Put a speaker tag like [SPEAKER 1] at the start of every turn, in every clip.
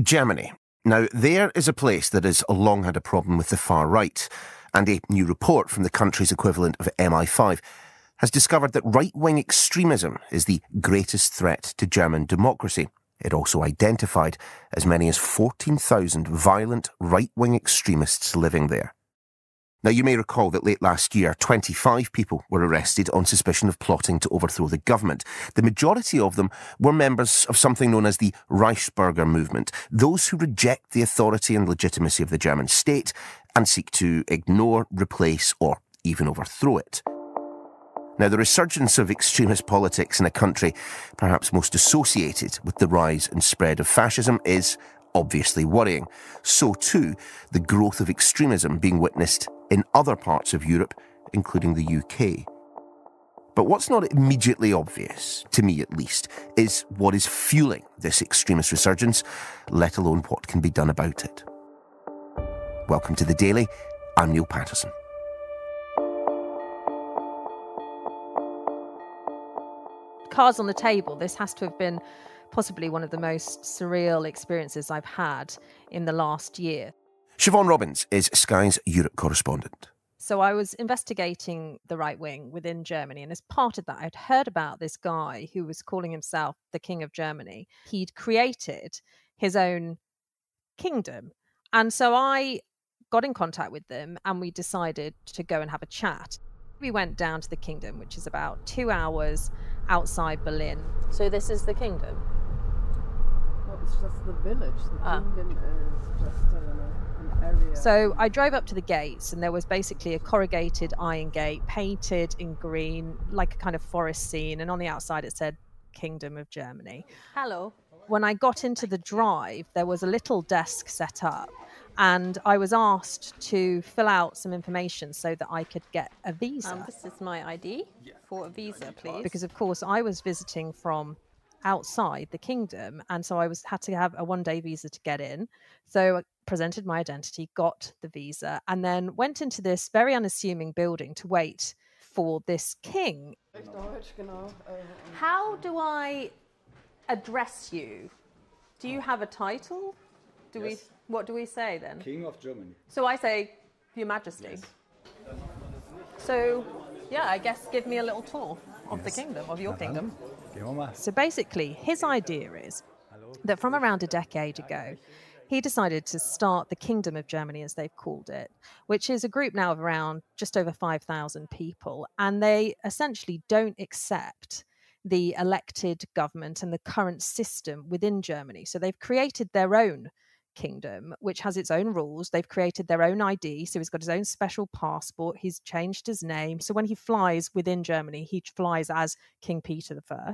[SPEAKER 1] Germany. Now, there is a place that has long had a problem with the far right, and a new report from the country's equivalent of MI5 has discovered that right-wing extremism is the greatest threat to German democracy. It also identified as many as 14,000 violent right-wing extremists living there. Now, you may recall that late last year, 25 people were arrested on suspicion of plotting to overthrow the government. The majority of them were members of something known as the Reichsbürger movement, those who reject the authority and legitimacy of the German state and seek to ignore, replace, or even overthrow it. Now, the resurgence of extremist politics in a country perhaps most associated with the rise and spread of fascism is obviously worrying. So too, the growth of extremism being witnessed in other parts of Europe, including the UK. But what's not immediately obvious, to me at least, is what is fueling this extremist resurgence, let alone what can be done about it. Welcome to The Daily. I'm Niall Paterson.
[SPEAKER 2] Cards on the table, this has to have been possibly one of the most surreal experiences I've had in the last year.
[SPEAKER 1] Siobhan Robbins is Sky's Europe Correspondent.
[SPEAKER 2] So I was investigating the right wing within Germany, and as part of that, I'd heard about this guy who was calling himself the King of Germany. He'd created his own kingdom. And so I got in contact with them and we decided to go and have a chat. We went down to the kingdom, which is about 2 hours outside Berlin. So this is the kingdom?
[SPEAKER 3] Well, it's just the village. The kingdom is just an area.
[SPEAKER 2] So I drove up to the gates and there was basically a corrugated iron gate painted in green, like a kind of forest scene. And on the outside it said Kingdom of Germany.
[SPEAKER 4] Hello.
[SPEAKER 2] When I got into the drive, there was a little desk set up and I was asked to fill out some information so that I could get a visa.
[SPEAKER 4] This is my ID for a visa, please.
[SPEAKER 2] Because, of course, I was visiting from outside the kingdom, and so I had to have a one-day visa to get in. So I presented my identity, got the visa, and then went into this very unassuming building to wait for this king.
[SPEAKER 4] How do I address you? Do you have a title?
[SPEAKER 5] Yes.
[SPEAKER 4] What do we say then?
[SPEAKER 5] King of Germany.
[SPEAKER 4] So I say, Your Majesty.
[SPEAKER 5] Yes.
[SPEAKER 2] So, yeah, I guess give me a little tour of the kingdom, of your kingdom. So basically, his idea is that from around a decade ago, he decided to start the Kingdom of Germany, as they've called it, which is a group now of around just over 5,000 people. And they essentially don't accept the elected government and the current system within Germany. So they've created their own kingdom, which has its own rules. They've created their own ID. So he's got his own special passport. He's changed his name. So when he flies within Germany, he flies as King Peter I.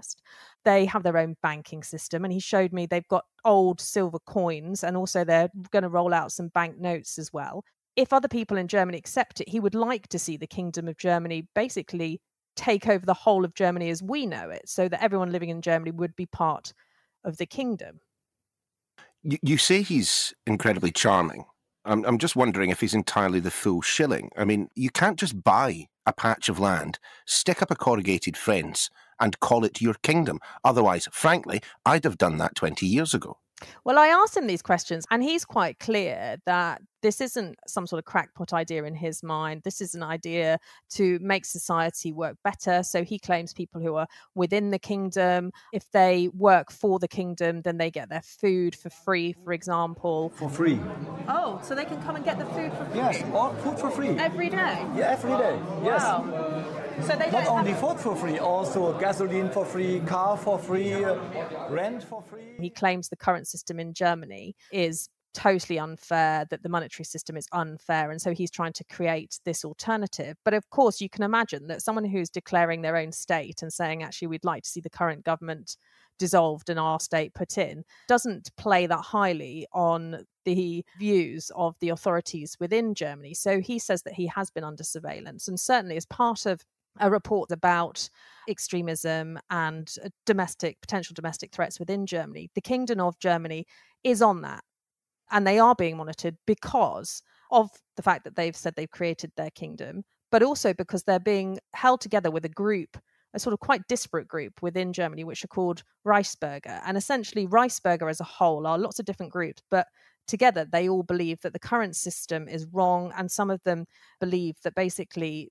[SPEAKER 2] They have their own banking system. And he showed me they've got old silver coins and also they're going to roll out some banknotes as well. If other people in Germany accept it, he would like to see the Kingdom of Germany basically take over the whole of Germany as we know it, so that everyone living in Germany would be part of the kingdom.
[SPEAKER 1] You say he's incredibly charming. I'm just wondering if he's entirely the full shilling. I mean, you can't just buy a patch of land, stick up a corrugated fence, and call it your kingdom. Otherwise, frankly, I'd have done that 20 years ago.
[SPEAKER 2] Well, I asked him these questions, and he's quite clear that this isn't some sort of crackpot idea in his mind. This is an idea to make society work better. So he claims people who are within the kingdom, if they work for the kingdom, then they get their food for free, for example.
[SPEAKER 6] For free.
[SPEAKER 2] Oh, so they can come and get the food for free?
[SPEAKER 6] Yes, all food for free.
[SPEAKER 2] Every day?
[SPEAKER 6] Yeah, every day. Yes.
[SPEAKER 2] Wow. So they
[SPEAKER 6] Not
[SPEAKER 2] don't
[SPEAKER 6] only food for free, also gasoline for free, car for free, rent for free.
[SPEAKER 2] He claims the current system in Germany is totally unfair, that the monetary system is unfair, and so he's trying to create this alternative. But of course, you can imagine that someone who's declaring their own state and saying, actually, we'd like to see the current government dissolved and our state put in, doesn't play that highly on the views of the authorities within Germany. So he says that he has been under surveillance, and certainly as part of a report about extremism and potential domestic threats within Germany, the Kingdom of Germany is on that. And they are being monitored because of the fact that they've said they've created their kingdom, but also because they're being held together with a group a sort of quite disparate group within Germany, which are called Reichsbürger. And essentially, Reichsbürger as a whole are lots of different groups, but together they all believe that the current system is wrong. And some of them believe that basically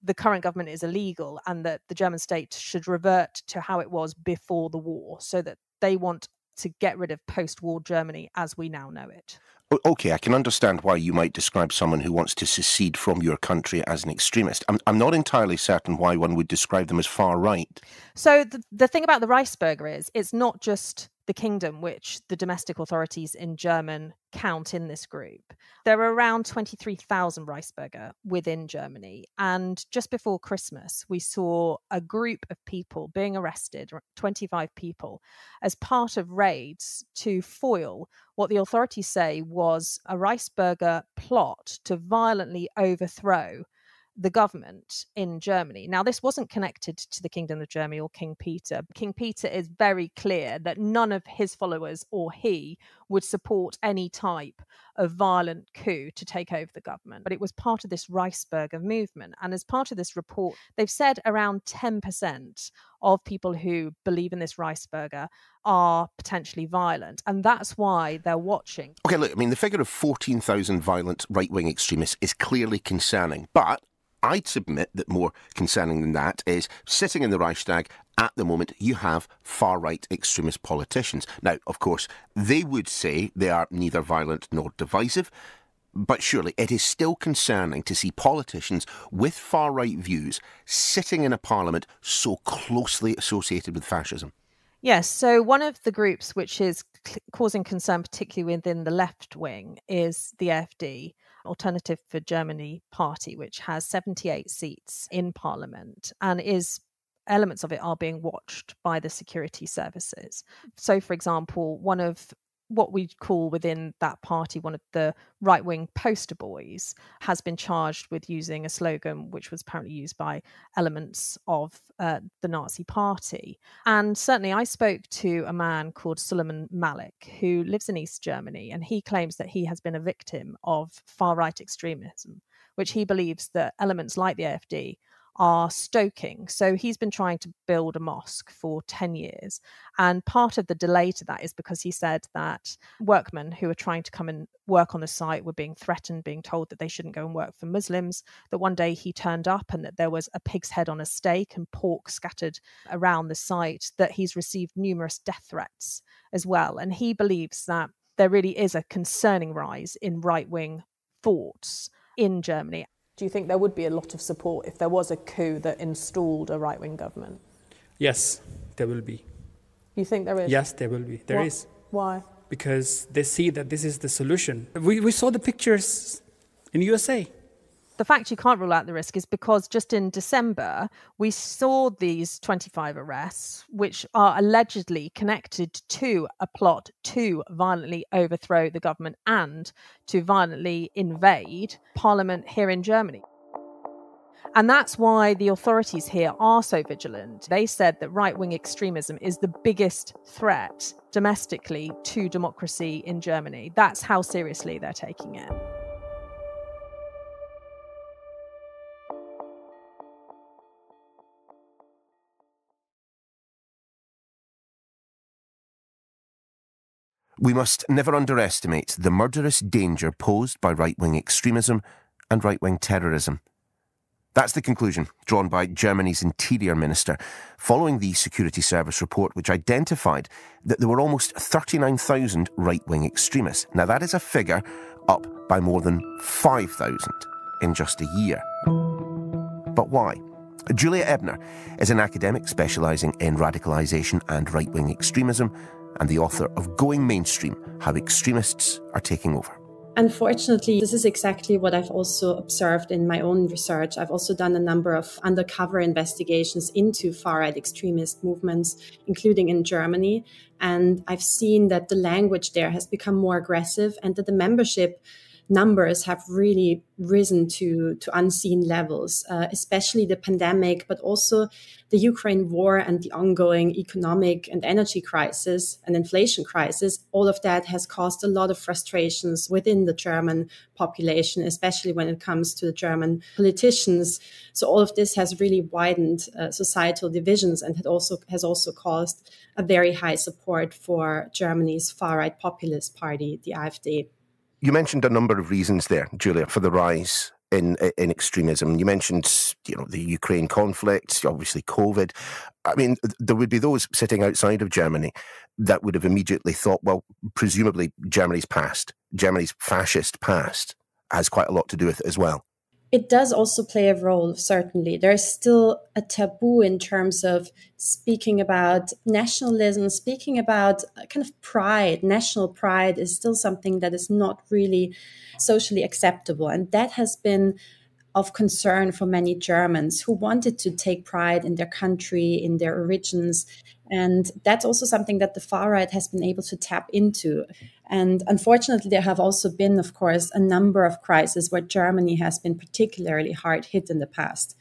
[SPEAKER 2] the current government is illegal and that the German state should revert to how it was before the war, so that they want to get rid of post-war Germany as we now know it.
[SPEAKER 1] Okay, I can understand why you might describe someone who wants to secede from your country as an extremist. I'm not entirely certain why one would describe them as far right.
[SPEAKER 2] So the thing about the Reichsbürger is it's not just the kingdom, which the domestic authorities in German count in this group. There are around 23,000 Reichsbürger within Germany. And just before Christmas, we saw a group of people being arrested, 25 people, as part of raids to foil what the authorities say was a Reichsbürger plot to violently overthrow the government in Germany. Now, this wasn't connected to the Kingdom of Germany or King Peter. King Peter is very clear that none of his followers or he would support any type of violent coup to take over the government. But it was part of this Reichsbürger movement. And as part of this report, they've said around 10% of people who believe in this Reichsbürger are potentially violent. And that's why they're watching.
[SPEAKER 1] Okay, look, I mean, the figure of 14,000 violent right-wing extremists is clearly concerning, but I'd submit that more concerning than that is sitting in the Reichstag at the moment, you have far-right extremist politicians. Now, of course, they would say they are neither violent nor divisive, but surely it is still concerning to see politicians with far-right views sitting in a parliament so closely associated with fascism.
[SPEAKER 2] Yes, so one of the groups which is causing concern, particularly within the left wing, is the AfD, Alternative for Germany Party, which has 78 seats in Parliament and elements of it are being watched by the security services. So, for example, one of what we call within that party, one of the right-wing poster boys has been charged with using a slogan which was apparently used by elements of the Nazi party. And certainly I spoke to a man called Suleiman Malik, who lives in East Germany, and he claims that he has been a victim of far-right extremism, which he believes that elements like the AfD are stoking. So he's been trying to build a mosque for 10 years. And part of the delay to that is because he said that workmen who were trying to come and work on the site were being threatened, being told that they shouldn't go and work for Muslims, that one day he turned up and that there was a pig's head on a stake and pork scattered around the site, that he's received numerous death threats as well. And he believes that there really is a concerning rise in right-wing thoughts in Germany.
[SPEAKER 4] Do you think there would be a lot of support if there was a coup that installed a right-wing government?
[SPEAKER 5] Yes, there will be.
[SPEAKER 4] You think there is?
[SPEAKER 5] Yes, there will be. There is.
[SPEAKER 4] Why?
[SPEAKER 5] Because they see that this is the solution. We saw the pictures in USA.
[SPEAKER 2] The fact you can't rule out the risk is because just in December, we saw these 25 arrests, which are allegedly connected to a plot to violently overthrow the government and to violently invade Parliament here in Germany. And that's why the authorities here are so vigilant. They said that right-wing extremism is the biggest threat domestically to democracy in Germany. That's how seriously they're taking it.
[SPEAKER 1] We must never underestimate the murderous danger posed by right-wing extremism and right-wing terrorism. That's the conclusion drawn by Germany's Interior Minister following the Security Service report, which identified that there were almost 39,000 right-wing extremists. Now, that is a figure up by more than 5,000 in just a year. But why? Julia Ebner is an academic specialising in radicalisation and right-wing extremism, and the author of Going Mainstream, How Extremists Are Taking Over.
[SPEAKER 7] Unfortunately, this is exactly what I've also observed in my own research. I've also done a number of undercover investigations into far-right extremist movements, including in Germany. And I've seen that the language there has become more aggressive and that the membership numbers have really risen to unseen levels, especially the pandemic, but also the Ukraine war and the ongoing economic and energy crisis and inflation crisis. All of that has caused a lot of frustrations within the German population, especially when it comes to the German politicians. So all of this has really widened societal divisions and has also caused a very high support for Germany's far-right populist party, the AfD.
[SPEAKER 1] You mentioned a number of reasons there, Julia, for the rise in extremism. You mentioned, the Ukraine conflict, obviously COVID. I mean, there would be those sitting outside of Germany that would have immediately thought, well, presumably Germany's fascist past has quite a lot to do with it as well.
[SPEAKER 7] It does also play a role, certainly. There's still a taboo in terms of speaking about nationalism, speaking about kind of pride. National pride is still something that is not really socially acceptable. And that has been of concern for many Germans who wanted to take pride in their country, in their origins. And that's also something that the far right has been able to tap into. And unfortunately, there have also been, of course, a number of crises where Germany has been particularly hard hit in the past.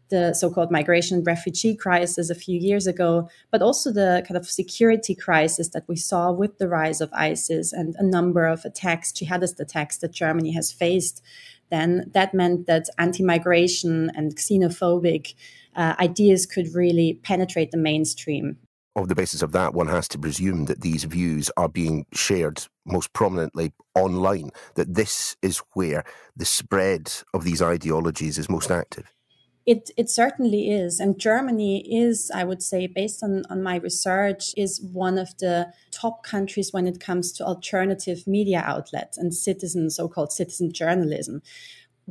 [SPEAKER 7] The so-called migration and refugee crisis a few years ago, but also the kind of security crisis that we saw with the rise of ISIS and a number of attacks, jihadist attacks that Germany has faced. Then that meant that anti-migration and xenophobic ideas could really penetrate the mainstream.
[SPEAKER 1] On the basis of that, one has to presume that these views are being shared most prominently online, that this is where the spread of these ideologies is most active.
[SPEAKER 7] It certainly is. And Germany is, I would say, based on my research, is one of the top countries when it comes to alternative media outlets and so-called citizen journalism,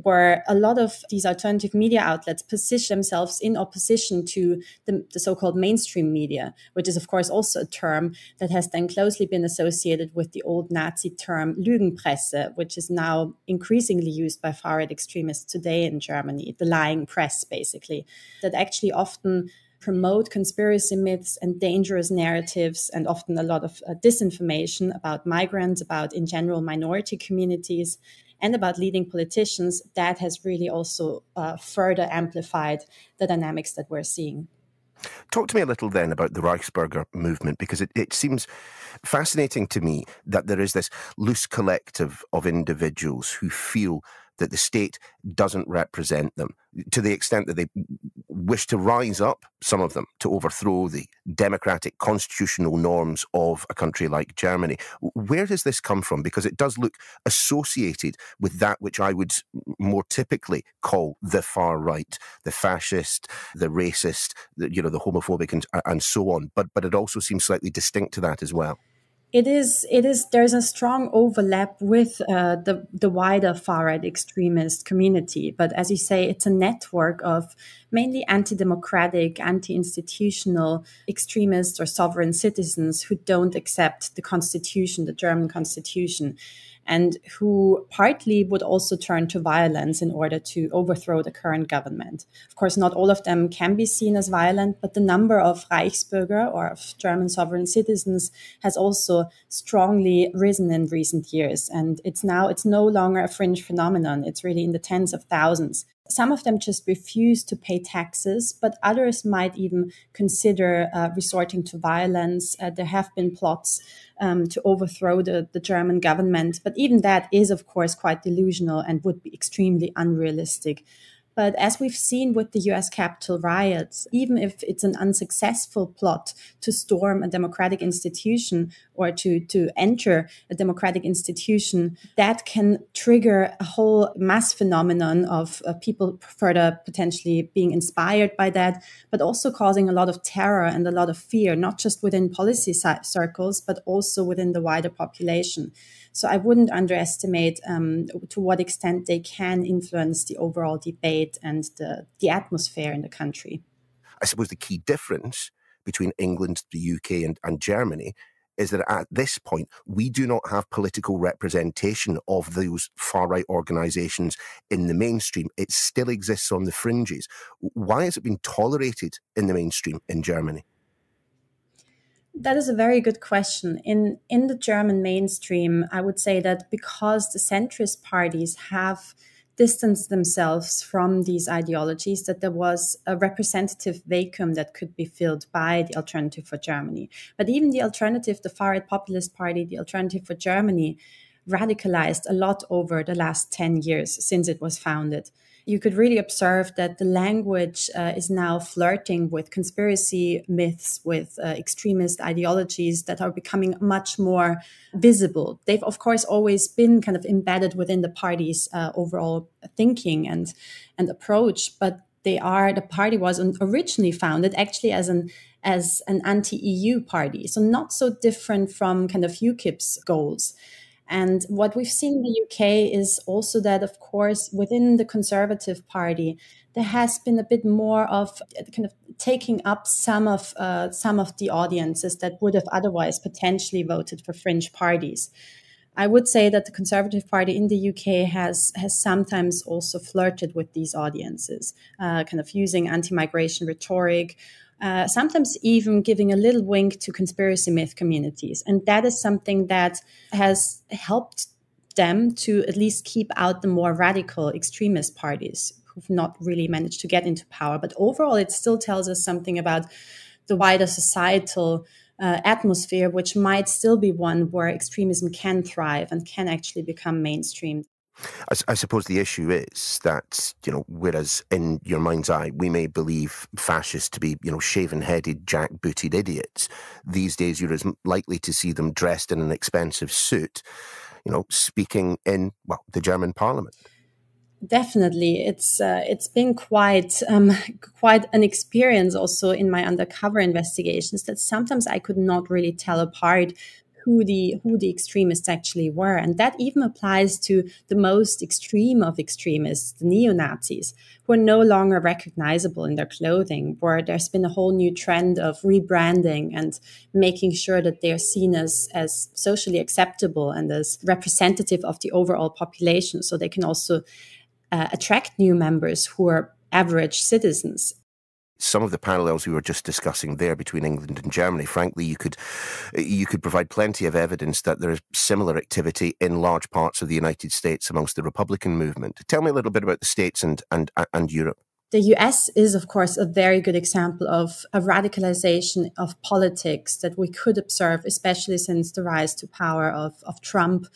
[SPEAKER 7] where a lot of these alternative media outlets position themselves in opposition to the so-called mainstream media, which is, of course, also a term that has then closely been associated with the old Nazi term Lügenpresse, which is now increasingly used by far-right extremists today in Germany, the lying press, basically, that actually often promote conspiracy myths and dangerous narratives and often a lot of disinformation about migrants, about, in general, minority communities, and about leading politicians. That has really also further amplified the dynamics that we're seeing.
[SPEAKER 1] Talk to me a little then about the Reichsbürger movement, because it seems fascinating to me that there is this loose collective of individuals who feel that the state doesn't represent them, to the extent that they wish to rise up, some of them, to overthrow the democratic constitutional norms of a country like Germany. Where does this come from? Because it does look associated with that which I would more typically call the far right, the fascist, the racist, the homophobic and so on. But it also seems slightly distinct to that as well.
[SPEAKER 7] It is. There's a strong overlap with the wider far-right extremist community. But as you say, it's a network of mainly anti-democratic, anti-institutional extremists or sovereign citizens who don't accept the constitution, the German constitution, and who partly would also turn to violence in order to overthrow the current government. Of course, not all of them can be seen as violent, but the number of Reichsbürger or of German sovereign citizens has also strongly risen in recent years. And it's no longer a fringe phenomenon. It's really in the tens of thousands. Some of them just refuse to pay taxes, but others might even consider resorting to violence. There have been plots to overthrow the German government, but even that is, of course, quite delusional and would be extremely unrealistic. But as we've seen with the US Capitol riots, even if it's an unsuccessful plot to storm a democratic institution or to enter a democratic institution, that can trigger a whole mass phenomenon of people further potentially being inspired by that, but also causing a lot of terror and a lot of fear, not just within policy circles, but also within the wider population. So I wouldn't underestimate to what extent they can influence the overall debate and the atmosphere in the country.
[SPEAKER 1] I suppose the key difference between England, the UK and Germany is that at this point, we do not have political representation of those far-right organisations in the mainstream. It still exists on the fringes. Why has it been tolerated in the mainstream in Germany?
[SPEAKER 7] That is a very good question. In the German mainstream, I would say that because the centrist parties have distanced themselves from these ideologies, that there was a representative vacuum that could be filled by the Alternative for Germany. But even the alternative, the far-right populist party, the Alternative for Germany, radicalized a lot over the last 10 years since it was founded. You could really observe that the language is now flirting with conspiracy myths, with extremist ideologies that are becoming much more visible. They've, of course, always been kind of embedded within the party's overall thinking and approach, but the party was originally founded actually as an anti-EU party, so not so different from kind of UKIP's goals. And what we've seen in the UK is also that, of course, within the Conservative Party, there has been a bit more of kind of taking up some of the audiences that would have otherwise potentially voted for fringe parties. I would say that the Conservative Party in the UK has sometimes also flirted with these audiences, kind of using anti-migration rhetoric, sometimes even giving a little wink to conspiracy myth communities. And that is something that has helped them to at least keep out the more radical extremist parties who've not really managed to get into power. But overall, it still tells us something about the wider societal atmosphere, which might still be one where extremism can thrive and can actually become mainstream.
[SPEAKER 1] I suppose the issue is that, whereas in your mind's eye, we may believe fascists to be, shaven-headed, jack-booted idiots, these days you're as likely to see them dressed in an expensive suit, speaking in, the German parliament.
[SPEAKER 7] Definitely. It's been quite an experience also in my undercover investigations that sometimes I could not really tell apart who the extremists actually were. And that even applies to the most extreme of extremists, the neo-Nazis, who are no longer recognizable in their clothing, where there's been a whole new trend of rebranding and making sure that they're seen as socially acceptable and as representative of the overall population, so they can also attract new members who are average citizens.
[SPEAKER 1] Some of the parallels we were just discussing there between England and Germany, frankly, you could provide plenty of evidence that there is similar activity in large parts of the United States amongst the Republican movement. Tell me a little bit about the States and Europe.
[SPEAKER 7] The US is, of course, a very good example of a radicalization of politics that we could observe, especially since the rise to power of Trump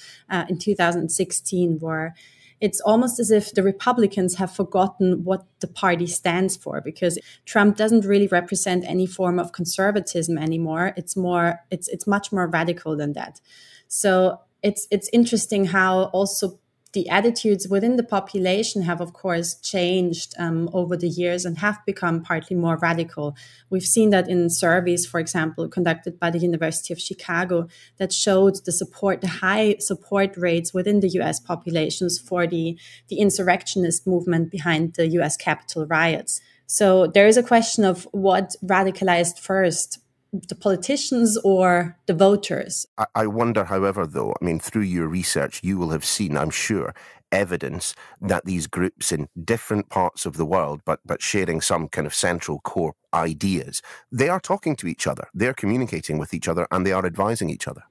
[SPEAKER 7] in 2016, where it's almost as if the Republicans have forgotten what the party stands for, because Trump doesn't really represent any form of conservatism anymore. It's much more radical than that. So it's interesting how also the attitudes within the population have, of course, changed over the years and have become partly more radical. We've seen that in surveys, for example, conducted by the University of Chicago, that showed the high support rates within the US populations for the insurrectionist movement behind the US Capitol riots. So there is a question of what radicalized first, the politicians or the voters.
[SPEAKER 1] I wonder, however, though, through your research, you will have seen, I'm sure, evidence that these groups in different parts of the world, but sharing some kind of central core ideas, they are talking to each other, they're communicating with each other, and they are advising each other.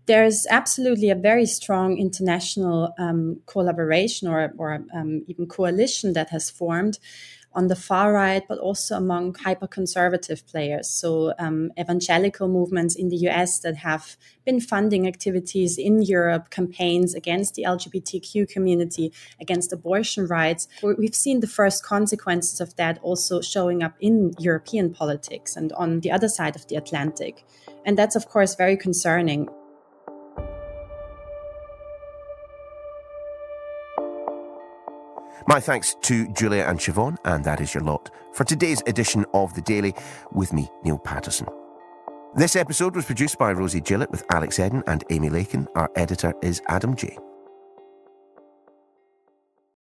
[SPEAKER 7] There's absolutely a very strong international collaboration or even coalition that has formed on the far right, but also among hyper-conservative players. So evangelical movements in the US that have been funding activities in Europe, campaigns against the LGBTQ community, against abortion rights. We've seen the first consequences of that also showing up in European politics and on the other side of the Atlantic. And that's, of course, very concerning.
[SPEAKER 1] My thanks to Julia and Siobhan, and that is your lot for today's edition of The Daily with me, Niall Paterson. This episode was produced by Rosie Gillett with Alex Eden and Amy Lakin. Our editor is Adam J.